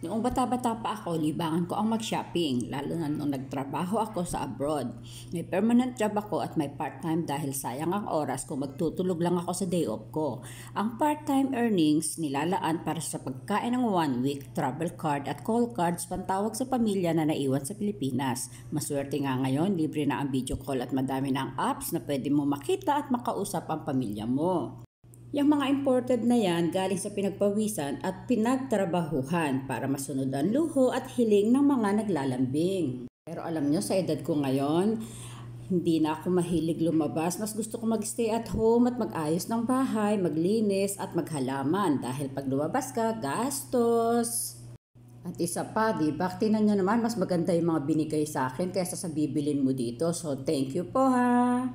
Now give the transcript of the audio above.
Noong bata-bata pa ako, libangan ko ang mag-shopping, lalo na nung nagtrabaho ako sa abroad. May permanent job ako at may part-time dahil sayang ang oras kung magtutulog lang ako sa day off ko. Ang part-time earnings nilalaan para sa pagkain ng 1 week, travel card at call cards pantawag sa pamilya na naiwan sa Pilipinas. Maswerte nga ngayon, libre na ang video call at madami na ang apps na pwede mo makita at makausap ang pamilya mo. Yung mga imported na yan galing sa pinagpawisan at pinagtrabahuhan para masunod ang luho at hiling ng mga naglalambing. Pero alam nyo, sa edad ko ngayon, hindi na ako mahilig lumabas. Mas gusto ko magstay at home at mag-ayos ng bahay, maglinis at maghalaman. Dahil pag lumabas ka, gastos. At isa pa, diba? Tingnan nyo naman, mas maganda yung mga binigay sa akin kaysa sa bibilin mo dito. So, thank you po ha!